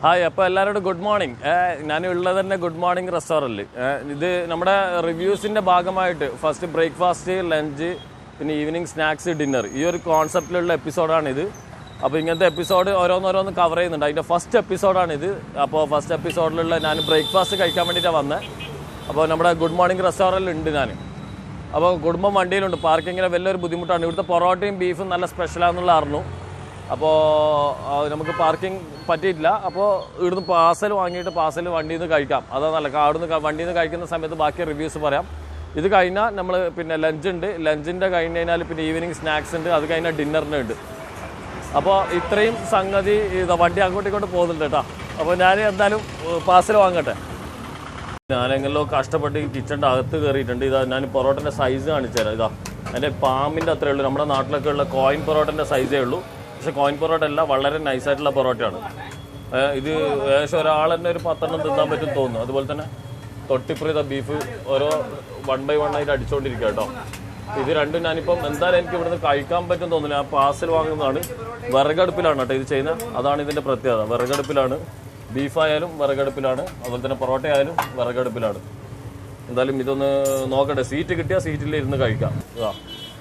Hi, good morning. Good morning restaurant. This is reviews in the first breakfast, lunch, evening snacks, dinner. This is a concept episode. This episode is covered. The first episode is first episode is breakfast. Good morning restaurant. Good morning parking. Parking beef is special. അപ്പോൾ നമുക്ക് parking പറ്റിയിട്ടില്ല. അപ്പോൾ ഇവിടുന്ന് parcel വാങ്ങിയിട്ട് parcel വണ്ടിയിൽ നിന്ന് കഴിക്കാം. അതാണ് അവിടുന്ന് വണ്ടിയിൽ നിന്ന് കഴിക്കുന്ന സമയത്ത് ബാക്കി റിവ്യൂസ് പറയാം. ഇത് കഴിഞ്ഞാൽ നമ്മൾ പിന്നെ ലഞ്ച് ഉണ്ട്. ലഞ്ചിൻ്റെ കഴിഞ്ഞ് കഴിഞ്ഞാൽ പിന്നെ ഈവനിങ് സ്നാക്സ് ഉണ്ട്. അത് കഴിഞ്ഞാൽ ഡിന്നറിന് ഉണ്ട്. അപ്പോൾ ഇത്രയും സംഗതി വണ്ടി അങ്ങോട്ടിങ്ങോട്ട് പോകുന്നുണ്ട് കേട്ടോ. അപ്പോൾ ഞാൻ എന്തായാലും പാർസൽ വാങ്ങട്ടെ. ഞാനെങ്ങനെയോ കഷ്ടപ്പെട്ട് ഈ കിച്ചൻ്റെ അകത്ത് കയറിയിട്ടുണ്ട്. ഇതാ ഞാൻ പൊറോട്ടൻ്റെ സൈസ് കാണിച്ചു തരാം. ഇതാ എൻ്റെ പാമ്പിൻ്റെ അത്രയേ ഉള്ളൂ. നമ്മുടെ നാട്ടിലൊക്കെ ഉള്ള കോയിൻ പൊറോട്ടൻ്റെ സൈസേ ഉള്ളൂ. പക്ഷേ കോയിൻ പൊറോട്ട അല്ല, വളരെ നൈസായിട്ടുള്ള പൊറോട്ടയാണ്. ഇത് ഏകദേശം ഒരാളെന്നെ ഒരു 10 തിന്നാൻ പറ്റും തോന്നുന്നു. അതുപോലെ തന്നെ തൊട്ടിപ്പുറത്ത ബീഫ് ഓരോ 1 by 1 ആയിട്ട് അടിച്ചുകൊണ്ടിരിക്കുക കേട്ടോ. ഇത് രണ്ടും ഞാനിപ്പം എന്തായാലും എനിക്ക് ഇവിടുന്ന് കഴിക്കാൻ പറ്റും തോന്നുന്നില്ല. ആ പാർസൽ വാങ്ങുന്നതാണ്. വിറകടുപ്പിലാണ് കേട്ടോ ഇത് ചെയ്യുന്നത്. അതാണ് ഇതിൻ്റെ പ്രത്യേകത. വിറകടുപ്പിലാണ്. ബീഫായാലും വിറകടുപ്പിലാണ്, അതുപോലെ തന്നെ പൊറോട്ട ആയാലും വിറകടുപ്പിലാണ്. എന്തായാലും ഇതൊന്ന് നോക്കട്ടെ. സീറ്റ് കിട്ടിയാൽ സീറ്റിൽ ഇരുന്ന് കഴിക്കാം.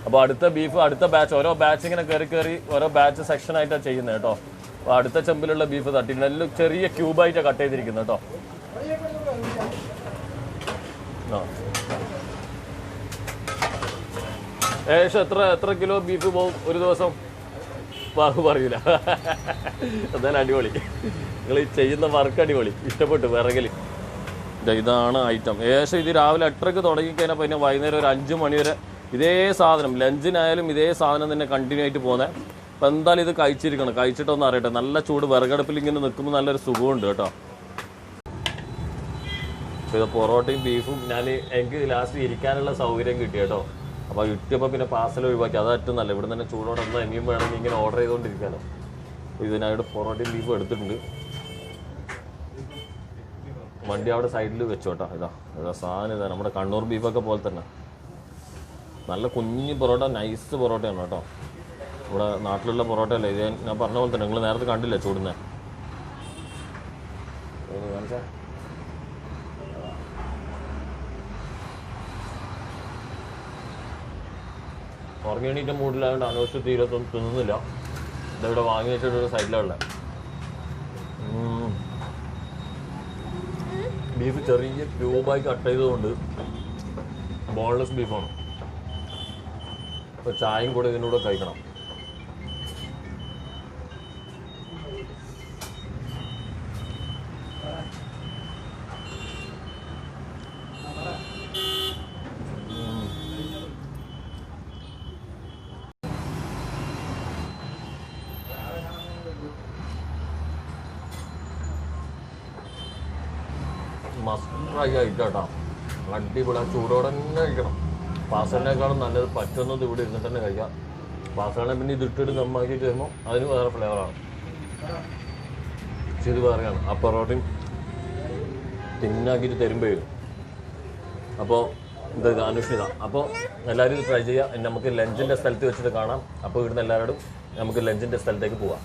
അപ്പോൾ അടുത്ത ബീഫ് അടുത്ത ബാച്ച് ഓരോ ബാച്ച് ഇങ്ങനെ കയറി ഓരോ ബാച്ച് സെക്ഷനായിട്ടാണ് ചെയ്യുന്നത് കേട്ടോ. അപ്പോൾ അടുത്ത ചെമ്പിലുള്ള ബീഫ് തട്ടി നല്ല ചെറിയ ക്യൂബായിട്ടാണ് കട്ട് ചെയ്തിരിക്കുന്നത് കേട്ടോ. ഏകദേശം എത്ര കിലോ ബീഫ് പോകും ഒരു ദിവസം? പറയൂല. എന്തായാലും അടിപൊളി. നിങ്ങൾ ഈ ചെയ്യുന്ന വർക്ക് അടിപൊളി, ഇഷ്ടപ്പെട്ടു. വിറകൽ ഇതാണ് ഐറ്റം. ഏകദേശം ഇത് രാവിലെ 8:00 തുടങ്ങിക്കഴിഞ്ഞാൽ പിന്നെ വൈകുന്നേരം ഒരു 5 മണി വരെ ഇതേ സാധനം. ലഞ്ചിനായാലും ഇതേ സാധനം തന്നെ കണ്ടിന്യൂ ആയിട്ട് പോകുന്നത്. അപ്പം എന്തായാലും ഇത് കഴിച്ചിരിക്കണം. കഴിച്ചിട്ടൊന്നും അറിയട്ടെ. നല്ല ചൂട് വിറകടുപ്പിൽ ഇങ്ങനെ നിൽക്കുമ്പോൾ നല്ലൊരു സുഖമുണ്ട് കേട്ടോ. ഇത് പൊറോട്ടയും ബീഫും എനിക്ക് ലാസ്റ്റ് ഇരിക്കാനുള്ള സൗകര്യം കിട്ടി കേട്ടോ. അപ്പോൾ കിട്ടിയപ്പോൾ പിന്നെ പാർസൽ ഒഴിവാക്കി. അത് ഏറ്റവും നല്ല. ഇവിടെ തന്നെ ചൂടോടെ എന്നാൽ ഇനിയും വേണമെങ്കിൽ ഇങ്ങനെ ഓർഡർ ചെയ്തുകൊണ്ടിരിക്കാനോ. ഇതിനായിട്ട് പൊറോട്ടയും ബീഫും എടുത്തിട്ടുണ്ട്. വണ്ടി അവിടെ സൈഡിൽ വെച്ചോട്ടോ. ഇതാ സാധനം ഇതാണ്. നമ്മുടെ കണ്ണൂർ ബീഫൊക്കെ പോലെ തന്നെ നല്ല കുഞ്ഞു പൊറോട്ട, നൈസ് പൊറോട്ടയാണ് കേട്ടോ. ഇവിടെ നാട്ടിലുള്ള പൊറോട്ട അല്ലേ ഇത്. ഞാൻ പറഞ്ഞ പോലെ തന്നെ നിങ്ങൾ നേരത്തെ കണ്ടില്ലേ ചൂടുന്നത്. ഉറങ്ങിയണീറ്റ മൂഡിലായതുകൊണ്ട് അനവശ്യ തീരത്തൊന്നും തിന്നുന്നില്ല. ഇതിവിടെ വാങ്ങി വെച്ചിട്ടൊരു സൈഡിലുള്ള ബീഫ് ചെറിയ ക്യൂബായി കട്ട് ചെയ്തതുകൊണ്ട് ബോൺലെസ് ബീഫാണ്. അപ്പോൾ ചായയും കൂടെ ഇതിൻ്റെ കൂടെ കഴിക്കണം. മസ്റ്റ് ട്രൈ ആയിട്ടോ. അടിപൊളി. ആ ചൂടോടെ തന്നെ കഴിക്കണം. പാർസലിനേക്കാളും നല്ലത് പറ്റുന്നത് ഇവിടെ ഇരുന്നിട്ട് തന്നെ കഴിക്കാം. പാർസലിനെ പിന്നെ ഇതിട്ടിട്ട് നന്നാക്കിയിട്ട് വരുമ്പോൾ അതിന് വേറെ ഫ്ലേവറാണ്. പക്ഷെ ഇത് വേറെയാണ്. ആ പൊറോട്ടയും തിന്നാക്കിയിട്ട് തരുമ്പോൾ. അപ്പോൾ ഇത് അന്വേഷിക്കുക. അപ്പോൾ എല്ലാവരും ഇത് ട്രൈ ചെയ്യുക. നമുക്ക് ലഞ്ചിൻ്റെ സ്ഥലത്ത് വെച്ചിട്ട് കാണാം. അപ്പോൾ ഇവിടുന്ന് എല്ലാവരോടും നമുക്ക് ലഞ്ചിൻ്റെ സ്ഥലത്തേക്ക് പോവാം.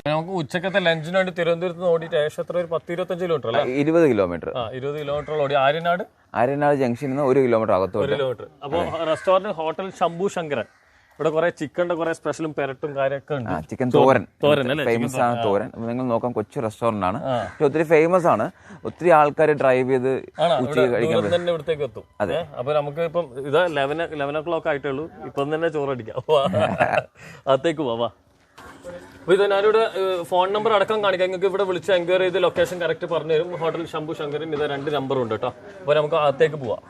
നമുക്ക് ഉച്ചക്കത്തെ ലഞ്ചിന് വേണ്ടി തിരുവനന്തപുരത്ത് ഓടിയിട്ട് ഏകദേശം എത്ര ഒരു 10-25 കിലോമീറ്റർ അല്ലേ? 20 കിലോമീറ്റർ. 20 കിലോമീറ്റർ ഓടി. ആര്യനാട് ജംഗ്ഷനിൽ നിന്ന് 1 കിലോമീറ്റർ അകത്തോട്ട്. 1 കിലോമീറ്റർ. അപ്പോൾ റെസ്റ്റോറന്റ് ഹോട്ടൽ ശംഭു ശങ്കരൻ. ഇവിടെ കുറെ ചിക്കന്റെ കുറെ സ്പെഷ്യലും പെരട്ടും കാര്യമൊക്കെ ഉണ്ട്. ചിക്കൻ തോരൻ ഫേമസ് ആണ്. തോരൻ നിങ്ങൾ നോക്കാം. കൊച്ചു റെസ്റ്റോറന്റ് ആണ്. ഒത്തിരി ഫേമസ് ആണ്. ഒത്തിരി ആൾക്കാർ ഡ്രൈവ് ചെയ്ത് തന്നെ ഇവിടത്തേക്ക് എത്തും. അതെ. അപ്പൊ നമുക്ക് ഇപ്പം ഇത് 11 o'clock ആയിട്ടേ ഉള്ളൂ. ഇപ്പം തന്നെ ചോറടിക്കാം. അകത്തേക്ക് പോവാ. അപ്പോൾ ഇത് ഞാനിവിടെ ഫോൺ നമ്പർ അടക്കം കാണിക്കാം. നിങ്ങൾക്ക് ഇവിടെ വിളിച്ച് എൻക്വയറി ചെയ്ത് ലൊക്കേഷൻ കറക്റ്റ് പറഞ്ഞു തരും. ഹോട്ടൽ ശംഭു ശങ്കരൻ. ഇത് 2 നമ്പറുണ്ട് കേട്ടോ. അപ്പോൾ നമുക്ക് അകത്തേക്ക് പോവാം.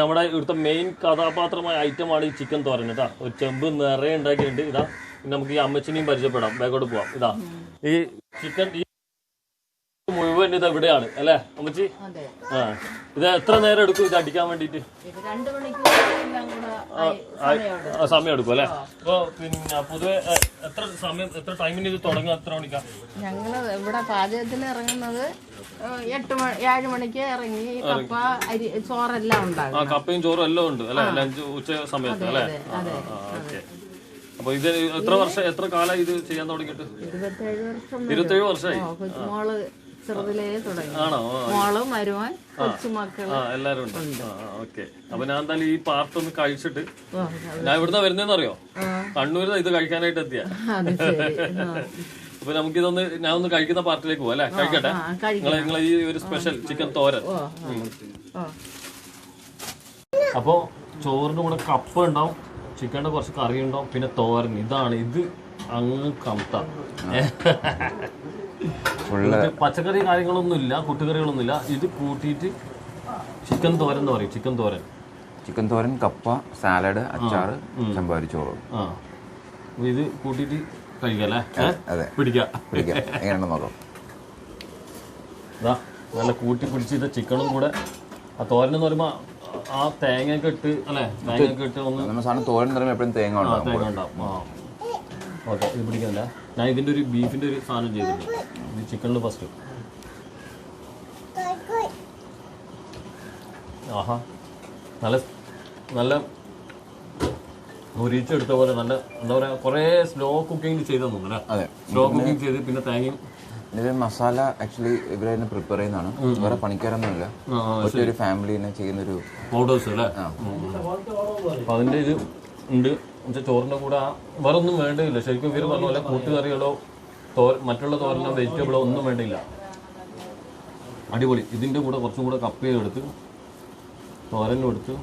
നമ്മുടെ ഇവിടുത്തെ മെയിൻ കഥാപാത്രമായ ഐറ്റമാണ് ഈ ചിക്കൻ തോരൻ കേട്ടോ. ഒരു ചെമ്പ് നിറയെ ഉണ്ടാക്കിയിട്ടുണ്ട്. ഇതാ നമുക്ക് ഈ അമ്മച്ചിനെയും പരിചയപ്പെടാം. ബാഗോട്ട് പോവാം. ഇതാ ഈ ചിക്കൻ ഈ മുഴുവൻ വരുന്നത് ഇത് എവിടെയാണ് അല്ലേ അമ്മച്ചി? ആ ഇത് എത്ര നേരം എടുക്കും ഇത് അടിക്കാൻ വേണ്ടിട്ട്? സമയം എടുക്കും അല്ലേ? അപ്പൊ പിന്നെ പൊതുവെ എത്ര ടൈമിന് ഇത് തുടങ്ങുക? എത്ര മണിക്കാ? ഞങ്ങള് ഇവിടെ പാചകത്തിന് ഇറങ്ങുന്നത് 7 മണിക്ക് ഇറങ്ങി. കപ്പ അരി ചോറെല്ലാം ഉണ്ടാകും. കപ്പയും ചോറും എല്ലാം ഉണ്ട് അല്ലെ? ലഞ്ച് ഉച്ച സമയത്ത് അല്ലേ? ഓക്കെ. അപ്പൊ ഇത് എത്ര കാലം ഇത് ചെയ്യാൻ തുടങ്ങിയിട്ട്? 27 വർഷമായി. മോള് ചെറുതിലേ തുടങ്ങി. ആണോ? മോളും മരുമോൻ കൊച്ചുമക്കള് എല്ലാരും ഉണ്ട്. ഓക്കെ. അപ്പൊ ഞാൻ എന്തായാലും ഈ പാർട്ട് ഒന്ന് കഴിച്ചിട്ട് ഞാൻ ഇവിടുന്ന് വരുന്നതെന്ന് അറിയോ? കണ്ണൂരിൽ ഇത് കഴിക്കാനായിട്ട് എത്തിയ. അപ്പൊ നമുക്കിതൊന്ന് ഞാൻ ഒന്ന് കഴിക്കുന്ന പാർട്ടിലേക്ക് പോവാം അല്ലെ? കഴിക്കട്ടെ. നിങ്ങളെ ഈ ഒരു സ്പെഷ്യൽ ചിക്കൻ തോരൻ. അപ്പൊ ചോറിന്റെ കൂടെ കപ്പ ഉണ്ടാവും, ചിക്കൻ്റെ കുറച്ച് കറി ഉണ്ടാവും, പിന്നെ തോരൻ. ഇതാണ് ഇത് അങ്ങ് കമത്ത. പച്ചക്കറി കാര്യങ്ങളൊന്നും ഇല്ല, കൂട്ടുകറികളൊന്നും ഇല്ല. ഇത് കൂട്ടിയിട്ട് ചിക്കൻ തോരൻ എന്ന് പറയും. ചിക്കൻ തോരൻ, കപ്പ, സാലഡ്, അച്ചാറ്, ചമ്പാരി ചോറ്. ഇത് കൂട്ടിയിട്ട് കഴിക്കല്ലേ? പിടിക്കാം. നല്ല കൂട്ടി പിടിച്ചിട്ട് ചിക്കനും കൂടെ. ആ തോരൻ എന്ന് പറയുമ്പോ ആ തേങ്ങയൊക്കെ ഇട്ട് അല്ലെ? തേങ്ങയൊക്കെ ഇട്ട് ഒന്ന് തോരൻ എപ്പോഴും തേങ്ങ ഉണ്ടാവും. ഓക്കെ. ഇത് പിടിക്കല്ല. ഞാൻ ഇതിന്റെ ഒരു ബീഫിന്റെ ഒരു സാധനം ചെയ്തിട്ടുണ്ട്. ഇത് ചിക്കനിൽ ഫസ്റ്റ്. ആഹാ, നല്ല നല്ല മുരിച്ചെടുത്ത പോലെ നല്ല എന്താ പറയാ, കുറെ സ്ലോ കുക്കിംഗ് ചെയ്തു തോന്നുന്നു അല്ലേ? സ്ലോ കുക്കിംഗ് ചെയ്ത് പിന്നെ തേങ്ങയും മസാല ആക്ച്വലി ഇവരെ തന്നെ പ്രിപ്പയർ ചെയ്യുന്നതാണ്. വേറെ പണിക്കാരൊന്നുമില്ല, ഒരു ഫാമിലിനെ ചെയ്യുന്നൊരു പൗഡേഴ്സ് അല്ലേ? അപ്പൊ അതിന്റെ ഇത് ഉണ്ട്. ചോറിന്റെ കൂടെ വേറെ ഒന്നും വേണ്ടിയില്ല. ശരിക്കും ഇവർ പറഞ്ഞ പോലെ കൂട്ടുകറികളോ മറ്റുള്ള തോരനോ വെജിറ്റബിളോ ഒന്നും വേണ്ടിയില്ല. അടിപൊളി. ഇതിന്റെ കൂടെ കുറച്ചും കൂടെ കപ്പയും എടുത്ത് തോരനും എടുത്ത്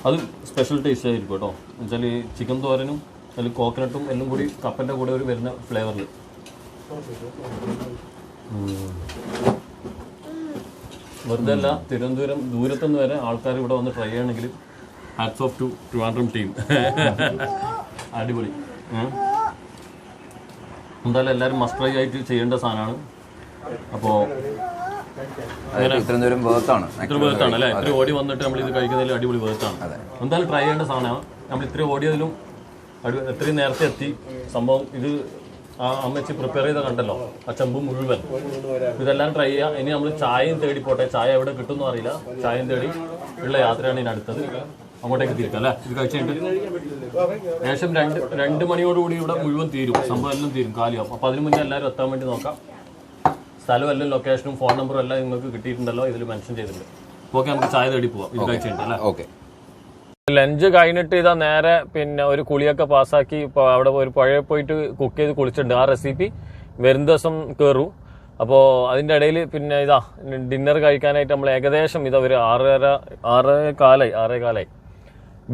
അത് സ്പെഷ്യൽ ടേസ്റ്റ് ആയിരിക്കും കേട്ടോ. എന്നുവെച്ചാൽ ഈ ചിക്കൻ തോരനും അതിൽ കോക്കനട്ടും എല്ലാം കൂടി കപ്പൻ്റെ കൂടെ ഒരു വരുന്ന ഫ്ലേവറിൽ. വെറുതെ അല്ല, തിരുവനന്തപുരം ദൂരത്തുനിന്ന് വരെ ആൾക്കാർ ഇവിടെ വന്ന് ട്രൈ ചെയ്യണമെങ്കിൽ hats of two Trivandrum team. അടിപൊളി. എന്തായാലും എല്ലാവരും മസ്റ്റ് ട്രൈ ആയിട്ട് ചെയ്യേണ്ട സാധനമാണ്. അപ്പോൾ ഇത്രയും വേർത്താണ് അല്ലേ? ഇത്ര ഓടി വന്നിട്ട് നമ്മൾ ഇത് കഴിക്കുന്നതിൽ അടിപൊളി വേർത്താണ്. എന്തായാലും ട്രൈ ചെയ്യേണ്ട സാധനമാണ്. നമ്മൾ ഇത്രയും ഓടിയതിലും എത്രയും നേരത്തെ എത്തി. സംഭവം ഇത് ആ അമ്മച്ചി പ്രിപ്പയർ ചെയ്ത കണ്ടല്ലോ, ആ ചെമ്പ് മുഴുവൻ. ഇതെല്ലാം ട്രൈ ചെയ്യാം. ഇനി നമ്മൾ ചായയും തേടി പോട്ടെ. ചായ എവിടെ കിട്ടുമെന്ന് അറിയില്ല. ചായയും തേടി ഉള്ള യാത്രയാണ് ഇനി അടുത്തത്. അങ്ങോട്ടേക്ക് തിരിക്കാം അല്ലേ? ഇത് കഴിച്ചിട്ട് ഏകദേശം 2 മണിയോടുകൂടി ഇവിടെ മുഴുവൻ തീരും. സംഭവം എല്ലാം തീരും, കാലിയാവും. അപ്പോൾ അതിന് മുന്നേ എല്ലാവരും എത്താൻ വേണ്ടി നോക്കാം. സ്ഥലവും എല്ലാം ലൊക്കേഷനും ഫോൺ നമ്പറും എല്ലാം നിങ്ങൾക്ക് കിട്ടിയിട്ടുണ്ടല്ലോ, ഇതിൽ മെൻഷൻ ചെയ്തിട്ടുണ്ട്. ഓക്കെ, നമുക്ക് ചായ തേടി പോവാം ഇത് കഴിച്ചിട്ട് അല്ലേ? ഓക്കെ. ലഞ്ച് കഴിഞ്ഞിട്ട് ഇതാ നേരെ പിന്നെ ഒരു കുളിയൊക്കെ പാസ്സാക്കി ഇപ്പോൾ അവിടെ ഒരു പുഴയിൽ പോയിട്ട് കുക്ക് ചെയ്ത് കുളിച്ചിട്ടുണ്ട്. ആ റെസിപ്പി വരും ദിവസം കയറും. അപ്പോൾ അതിൻ്റെ ഇടയിൽ പിന്നെ ഇതാ ഡിന്നർ കഴിക്കാനായിട്ട് നമ്മൾ ഏകദേശം ഇതാ ഒരു 6:15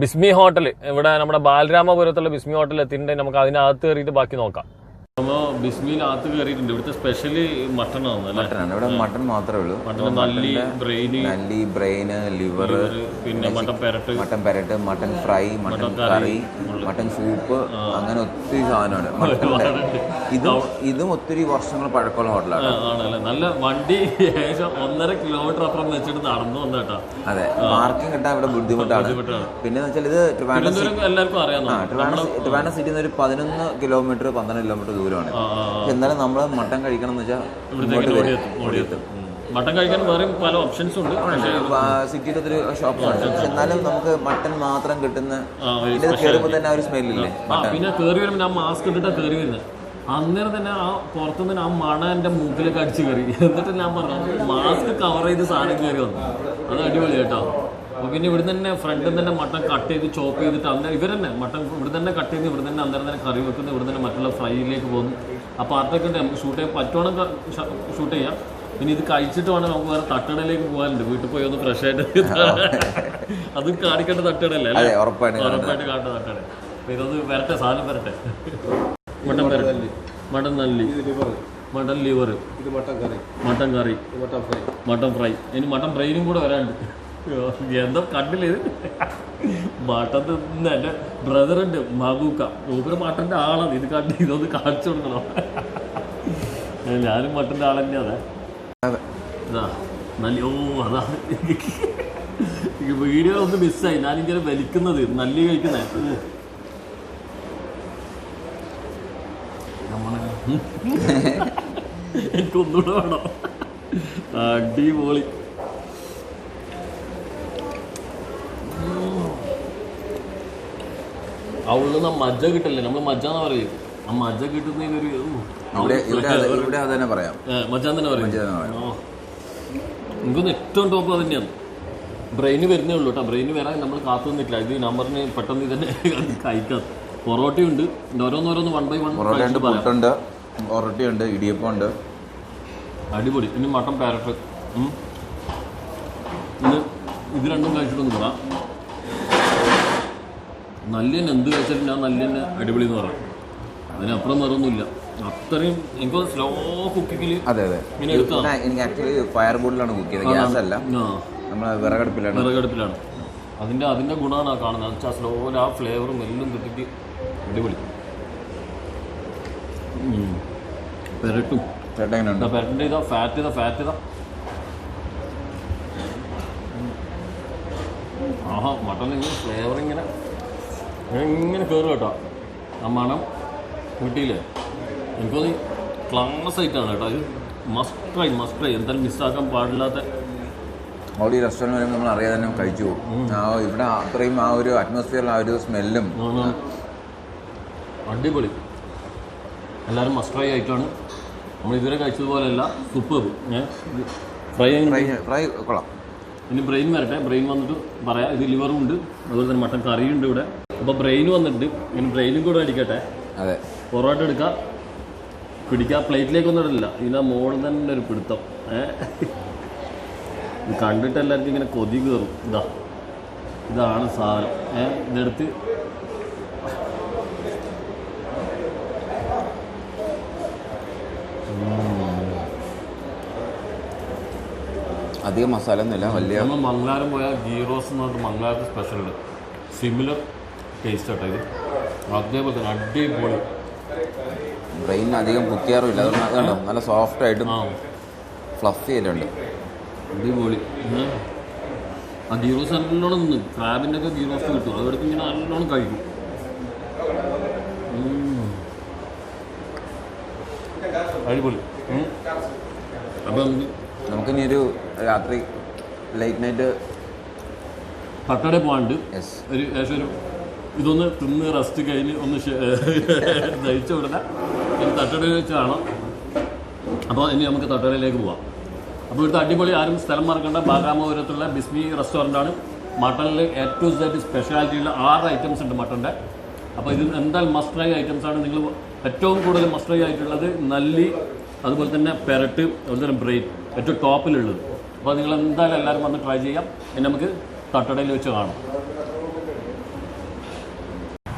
ബിസ്മി ഹോട്ടൽ, ഇവിടെ നമ്മുടെ ബാലരാമപുരത്തുള്ള ബിസ്മി ഹോട്ടൽ എത്തിയിട്ടുണ്ടെങ്കിൽ നമുക്ക് അതിനകത്ത് കയറിയിട്ട് ബാക്കി നോക്കാം. നമ്മൾ ബിസ്മിയിലകത്ത് കയറിയിട്ടുണ്ട്. ഇവിടുത്തെ സ്പെഷ്യലി മട്ടൺ ആണ് അല്ലേ? ഇവിടെ മട്ടൺ മാത്രമേ ഉള്ളൂ. മട്ടൺ നല്ലി, ബ്രെയിന്, ലിവർ, പിന്നെ മട്ടൻ പെരട്ട്, മട്ടൻ ഫ്രൈ, മട്ടൻ കറി, മട്ടൻ സൂപ്പ്, അങ്ങനെ ഒത്തിരി സാധനമാണ്. ഇതും ഒത്തിരി വർഷങ്ങൾ പഴക്കമുള്ള ഹോട്ടലാണ്. ആണല്ലേ? നല്ല വണ്ടി ഏകദേശം 1.5 കിലോമീറ്റർ അപ്പുറം വെച്ചിട്ട് നടന്നു വന്നേട്ടാ. അതെ, പാർക്കിംഗ് കിട്ടാൻ ഇവിടെ ബുദ്ധിമുട്ടാണ്. പിന്നെ വെച്ചാൽ ഇത് എല്ലാവർക്കും അറിയാം. ട്രിവാൻഡ്രം സിറ്റിയിൽ നിന്ന് ഒരു 11 കിലോമീറ്റർ 12 കിലോമീറ്റർ ദൂരമാണ്. എന്നാലും നമ്മൾ മട്ടൻ കഴിക്കണം എന്ന് വെച്ചാൽ മട്ടൻ കഴിക്കാൻ വേറെ പല ഓപ്ഷൻസ് ഉണ്ട്. സിറ്റിയിൽ ഒത്തിരി ഷോപ്പുണ്ട്. എന്നാലും നമുക്ക് മട്ടൻ മാത്രം കിട്ടുന്ന കയറുമ്പോൾ തന്നെ ആ ഒരു സ്മെല്ലില്ലേ. പിന്നെ കയറി വരുമ്പോൾ ഞാൻ മാസ്ക് ഇട്ടിട്ടാണ് കയറി വരുന്നത്. അന്നേരം തന്നെ ആ പുറത്തുനിന്ന് ആ മണ എൻ്റെ മൂക്കിലേക്ക് അടിച്ച് കയറി. എന്നിട്ട് ഞാൻ പറഞ്ഞു മാസ്ക് കവർ ചെയ്ത് സാധനം കയറി വന്നു. അത് അടിപൊളി കേട്ടോ. അപ്പോൾ പിന്നെ ഇവിടെ തന്നെ ഫ്രണ്ടിൽ തന്നെ മട്ടൺ കട്ട് ചെയ്ത് ചോപ്പ് ചെയ്തിട്ട് അന്നേരം ഇവർ തന്നെ മട്ടൺ ഇവിടെ തന്നെ കട്ട് ചെയ്ത് ഇവിടെ തന്നെ അന്നേരം തന്നെ കറി വെക്കുന്നത്, ഇവിടെ തന്നെ മറ്റുള്ള ഫ്രൈയിലേക്ക് പോകുന്നു. ആ പാർട്ടൊക്കെ ഉണ്ട്, നമുക്ക് ഷൂട്ട് ചെയ്യാൻ പറ്റുവാണെങ്കിൽ ഷൂട്ട് ചെയ്യാം. പിന്നെ ഇത് കഴിച്ചിട്ട് വേണം നമുക്ക് വേറെ തട്ടുകടയിലേക്ക് പോകാനുണ്ട്. വീട്ടിൽ പോയി ഒന്ന് ഫ്രഷ് ആയിട്ട് അത് കാണിക്കേണ്ട തട്ടുകടല്ലേ? ഉറപ്പായിട്ട് കാണേണ്ട തട്ടുകട. അപ്പോൾ ഇതൊന്ന് വരട്ടെ, സാധനം വരട്ടെ. മട്ടൻ വരട്ടെ, മട്ടൻ നല്ലി, മട്ടൻ ലിവർ, മട്ടൻ കറി, മട്ടൻ ഫ്രൈ. ഇനി മട്ടൻ ബ്രെയിനും കൂടെ വരാനുണ്ട്. എന്താ കണ്ടില്ല ഇത്? മട്ടൻ തിന്ന എൻ്റെ ബ്രദറുണ്ട് മബൂക്ക, മൂപ്പര് മട്ടൻ്റെ ആളാണ്. ഇത് കണ്ട് ഇതൊന്ന് കാണിച്ചു കൊടുക്കണം. ഞാനും മട്ടൻ്റെ ആൾ തന്നെയാണ്. അതാ വീഡിയോ ഒന്ന് മിസ്സായി. ഞാനിങ്ങനെ വലിക്കുന്നത് നല്ല കഴിക്കുന്നേ. എനിക്കൊന്നുകൂടെ വേണം. അടിപൊളി. അവള് മജ്ജ കിട്ടല്ലേ, നമ്മള് മജ്ജാന്ന് പറയും. ആ മജ്ജ കിട്ടുന്നതിനൊരു മജ്ജാൻ തന്നെ പറയും. എനിക്കൊന്ന് ഏറ്റവും ടോപ്പ് അത് തന്നെയാണ്. ബ്രെയിന് വരുന്നേ ഉള്ളൂ കേട്ടോ. ബ്രെയിന് വരാൻ നമ്മൾ കാത്തു നിന്നിട്ടില്ല. ഇത് നമ്പറിന് പെട്ടെന്ന് ഇതന്നെ കഴിക്കാം. പൊറോട്ടയുണ്ട്, ഓരോന്നോരോന്ന് 1 by 1 പൊറോട്ടയുണ്ട്, ഇടിയപ്പം ഉണ്ട്. അടിപൊളി. പിന്നെ മട്ടൻ പാരറ്റ്. ഇത് രണ്ടും കഴിച്ചിട്ടൊന്നും പറയാം. നല്ല തന്നെ എന്ത് കഴിച്ചാലും ഞാൻ നല്ല തന്നെ അടിപൊളി എന്ന് പറയാം. അതിനപ്പുറം വേറൊന്നുമില്ല. അത്രയും എനിക്ക് സ്ലോ കുക്കിങ്ങിൽ ഇങ്ങനെ എടുക്കാം. എനിക്ക് ആക്ച്വലി ഫയർ ബോർഡിലാണ് കുക്ക് ചെയ്തത്, ഗ്യാസ് അല്ല, നമ്മളെ വിറകടുപ്പിലാണ്. അതിന്റെ ഗുണമാണ് ആ കാണുന്നത്. വെച്ചാൽ സ്ലോയിൽ ആ ഫ്ലേവറും എല്ലാം കിട്ടിട്ട് അടിപൊളി. പെരട്ടിന്റെ ഇതാ ഫാറ്റ് ഇതാ. ആഹാ, മട്ടൺ ഇങ്ങനെ ഫ്ലേവർ ഇങ്ങനെ കയറും കേട്ടോ. ആ മണം കിട്ടിയില്ലേ? എനിക്കത് ക്ലാസ് ആയിട്ടാണ് കേട്ടോ. ഇത് മസ്റ്റ് ട്രൈ എന്തായാലും മിസ്സാക്കാൻ പാടില്ലാത്ത. ഓൾറെഡി റെസ്റ്റോറൻറ്റ് വരുമ്പോൾ നമ്മൾ അറിയാതെ തന്നെ കഴിച്ചു പോകും. ഇവിടെ അത്രയും ആ ഒരു അറ്റ്മോസ്ഫിയറിൽ ആ ഒരു സ്മെല്ലും അടിപൊളി. എല്ലാവരും മസ്റ്റ് ട്രൈ ആയിട്ടാണ്. നമ്മൾ ഇതുവരെ കഴിച്ചതുപോലെയല്ല. സൂപ്പർ. ഫ്രൈ കൊള്ളാം. ഇനി ബ്രെയിൻ വരട്ടെ. ബ്രെയിൻ വന്നിട്ട് പറയാം. ഇത് ലിവറും ഉണ്ട്, അതുപോലെ തന്നെ മട്ടൻ കറിയുണ്ട് ഇവിടെ. അപ്പോൾ ബ്രെയിൻ വന്നിട്ടുണ്ട്. ഇനി ബ്രെയിനും കൂടെ അടിക്കട്ടെ. അതെ, പൊറോട്ട എടുക്കാം, പിടിക്കാം. പ്ലേറ്റിലേക്കൊന്നും ഇടില്ല. ഇതിനാ മോളിൽ തന്നെ ഒരു പിടുത്തം. ഇത് കണ്ടിട്ട് എല്ലാവർക്കും ഇങ്ങനെ കൊതി കയറും. ഇതാണ് സാധനം. ഇതെടുത്ത് അധികം മസാല ഒന്നുമില്ല. വലിയ നമ്മൾ മംഗലാരം പോയാൽ ഗീ റോസ് എന്ന് പറഞ്ഞിട്ട് മംഗലാരത്ത് സ്പെഷ്യലുണ്ട്. സിമിലർ ടേസ്റ്റ് ആട്ടോ ഇത്. അതേപോലെ തന്നെ അടിപൊളി. ബ്രെയിൻ അധികം കുക്ക് ചെയ്യാറുമില്ല, അതുകൊണ്ട് നല്ല സോഫ്റ്റ് ആയിട്ടും ഫ്ലഫി ആയിട്ടുണ്ട്. അടിപൊളി. ആ ഗീ റോസ് നല്ലോണം നിന്ന് ക്രാബിൻ്റെ ഒക്കെ ഗീ റോസ് കിട്ടും. അതെടുത്ത് ഇങ്ങനെ നല്ലോണം കഴിക്കും. അടിപൊളി. അപ്പം നമുക്കിനി ഒരു രാത്രി ലേറ്റ് നൈറ്റ് തട്ടട പോകാണ്ട് ഒരു ഏകദേശം ഒരു ഇതൊന്ന് തിന്ന് റെസ്റ്റ് കഴിഞ്ഞ് ഒന്ന് ദഹിച്ച ഉടനെ ഇനി തട്ടടയിൽ വെച്ച് കാണാം. അപ്പോൾ ഇനി നമുക്ക് തട്ടടയിലേക്ക് പോവാം. അപ്പോൾ ഇവിടുത്തെ അടിപൊളി, ആരും സ്ഥലം മറക്കേണ്ട, ബാലരാമപുരത്തുള്ള ബിസ്മി റെസ്റ്റോറൻ്റാണ്. മട്ടണിൽ ഏറ്റവും സ്പെഷ്യാലിറ്റി ഉള്ള 6 ഐറ്റംസ് ഉണ്ട് മട്ടൻ്റെ. അപ്പോൾ ഇത് എന്തായാലും മസ്റ്റ് ട്രൈ ഐറ്റംസാണ്. നിങ്ങൾ ഏറ്റവും കൂടുതൽ മസ്റ്റ് ട്രൈ ആയിട്ടുള്ളത് നല്ലി, അതുപോലെ തന്നെ പെരട്ട്, അതുപോലെ തന്നെ ബ്രെയിൻ, ഏറ്റവും ടോപ്പിലുള്ളത്. അപ്പോൾ നിങ്ങൾ എന്തായാലും എല്ലാവരും വന്ന് ട്രൈ ചെയ്യാം. ഇനി നമുക്ക് തട്ടടയിൽ വെച്ച് കാണാം.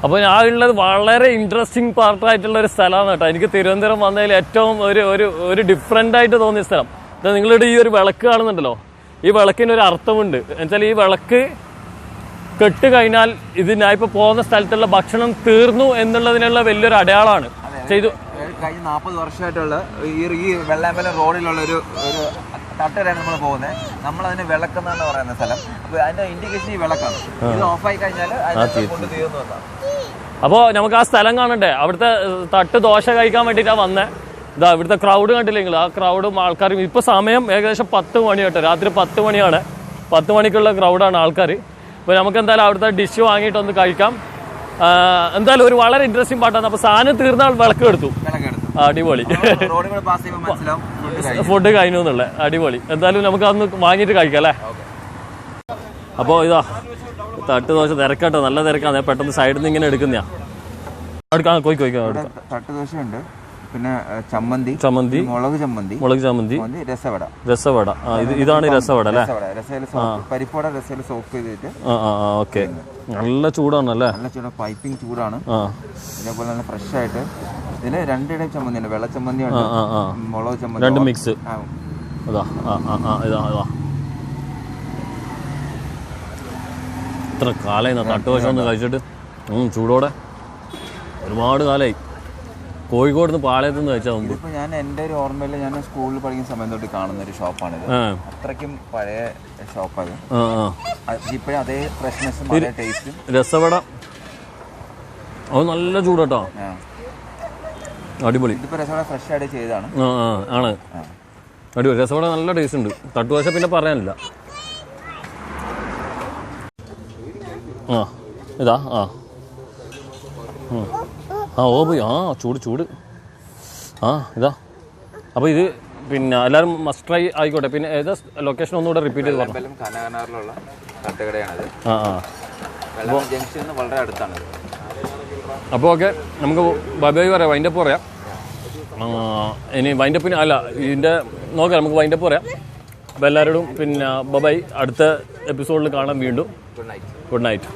അപ്പോൾ ഞാൻ ഉള്ളത് വളരെ ഇൻട്രസ്റ്റിംഗ് പാർട്ടായിട്ടുള്ള ഒരു സ്ഥലമാണ് കേട്ടോ. എനിക്ക് തിരുവനന്തപുരം വന്നതിൽ ഏറ്റവും ഒരു ഡിഫറെൻ്റ് ആയിട്ട് തോന്നിയ സ്ഥലം. നിങ്ങളുടെ ഈ ഒരു വിളക്ക് കാണുന്നുണ്ടല്ലോ, ഈ വിളക്കിനൊരു അർത്ഥമുണ്ട്. എന്നുവെച്ചാൽ ഈ വിളക്ക് കെട്ട് കഴിഞ്ഞാൽ ഇതിനായിപ്പോൾ പോകുന്ന സ്ഥലത്തുള്ള ഭക്ഷണം തീർന്നു എന്നുള്ളതിനുള്ള വലിയൊരു അടയാളമാണ്. ചെയ്തു കഴിഞ്ഞ 40 വർഷമായിട്ടുള്ള ഈ വെള്ളയമ്പലം റോഡിലുള്ള ഒരു തട്ടരയാണ് നമ്മൾ പോകുന്നത്. നമ്മളതിന് വിളക്കെന്നാണ് പറയുന്ന സ്ഥലം. അപ്പോൾ അതിന്റെ ഇൻഡിക്കേഷൻ ഈ വിളക്കാണ്. ഇത് ഓഫായി കഴിഞ്ഞാൽ കൊണ്ട് തീർന്നു. അപ്പോൾ നമുക്ക് ആ സ്ഥലം കാണണ്ടേ? അവിടുത്തെ തട്ട് ദോശ കഴിക്കാൻ വേണ്ടിയിട്ടാണ് വന്നത്. ഇതാ ഇവിടുത്തെ ക്രൗഡ് കണ്ടില്ലേ നിങ്ങൾ? ആ ക്രൗഡും ആൾക്കാരും. ഇപ്പോൾ സമയം ഏകദേശം 10 മണി കേട്ടോ. രാത്രി 10 മണിയാണ്. 10 മണിക്കുള്ള ക്രൗഡാണ് ആൾക്കാർ. അപ്പോൾ നമുക്ക് എന്തായാലും അവിടുത്തെ ഡിഷ് വാങ്ങിയിട്ടൊന്ന് കഴിക്കാം. എന്തായാലും ഒരു വളരെ ഇൻട്രസ്റ്റിംഗ് പാട്ടാണ്. അപ്പോൾ സാധനം തീർന്ന വിളക്ക് എടുത്തു. അടിപൊളി. ഫുഡ് കഴിഞ്ഞു എന്നുള്ള അടിപൊളി. എന്തായാലും നമുക്ക് അതൊന്ന് വാങ്ങിയിട്ട് കഴിക്കാം അല്ലേ? അപ്പോൾ ഇതാ തട്ട് ദോശ തിരക്കാട്ടോ, നല്ല തിരക്കാണ്. പെട്ടെന്ന് സൈഡിൽ നിന്ന് ഇങ്ങനെ എടുക്കുന്നയാ. എടുക്കാം, കോഴിക്കാം. തട്ട് ദോശയുണ്ട്, പിന്നെ ചമ്മന്തി, മുളക് ചമ്മന്തി, രസവട. ഇതാണ് രസവട അല്ലേ? പരിപ്പോട രസയിൽ സോക്ക് ചെയ്തിട്ട്. ഓക്കെ. നല്ല ചൂടാണല്ലേ? നല്ല ചൂട്, പൈപ്പിംഗ് ചൂടാണ്. ഇതേപോലെ നല്ല ഫ്രഷ് ആയിട്ട്. ഇതിന് 2 ടൈപ്പ് ചമ്മന്തി ഉണ്ട്. വെള്ള ചമ്മന്തി ഉണ്ട്, മുളക് ചമ്മന്തി, 2 മിക്സ്. ഇതാ ഇത്ര കാലമായി തട്ടുദോശ ഒന്ന് കഴിച്ചിട്ട്. ചൂടോടെ ഒരുപാട് കാലമായി. കോഴിക്കോട് നിന്ന് പാളയത്ത് നിന്ന് കഴിച്ചാൽ മുമ്പ്. ഇപ്പോൾ ഞാൻ എൻ്റെ ഒരു ഓർമ്മയിൽ ഞാൻ സ്കൂളിൽ പഠിക്കുന്ന സമയം തൊട്ട് കാണുന്ന ഒരു ഷോപ്പാണിത്. അത്രയ്ക്കും പഴയ ഷോപ്പാണ്. ഇപ്പോഴും അതേ ഫ്രഷ്നെസ്സും അതേ ടേസ്റ്റും. രസവട അത് നല്ല ചൂടാട്ടോ, അടിപൊളി. ഇതിപ്പോൾ രസവട ഫ്രഷ് ആയിട്ട് ചെയ്തതാണ്. ആണ് അടിപൊളി. രസവട നല്ല ടേസ്റ്റ് ഉണ്ട്. തട്ടുദോശ പിന്നെ പറയാനില്ല. ഇതാ ഓ പോയി ചൂട് ചൂട് ഇതാ. അപ്പോൾ ഇത് പിന്നെ എല്ലാവരും മസ്റ്റ് ട്രൈ ആയിക്കോട്ടെ. പിന്നെ ഏതാ ലൊക്കേഷൻ ഒന്നുകൂടെ റിപ്പീറ്റ് ചെയ്ത് പറഞ്ഞു. കനക നഗറിലുള്ള തട്ടുകടയാണത്. ജംഗ്ഷനിൽ വളരെ അടുത്താണ്. അപ്പോൾ ഓക്കെ, നമുക്ക് ബൈ ബൈ പറയാം, വൈൻഡപ്പ് പറയാം. ഇനി വൈൻഡപ്പിന് അല്ല, ഇതിൻ്റെ നോക്കാം, നമുക്ക് വൈൻഡപ്പ് പറയാം. അപ്പോൾ എല്ലാവരോടും പിന്നെ ബൈ. അടുത്ത എപ്പിസോഡിൽ കാണാം വീണ്ടും. Good night.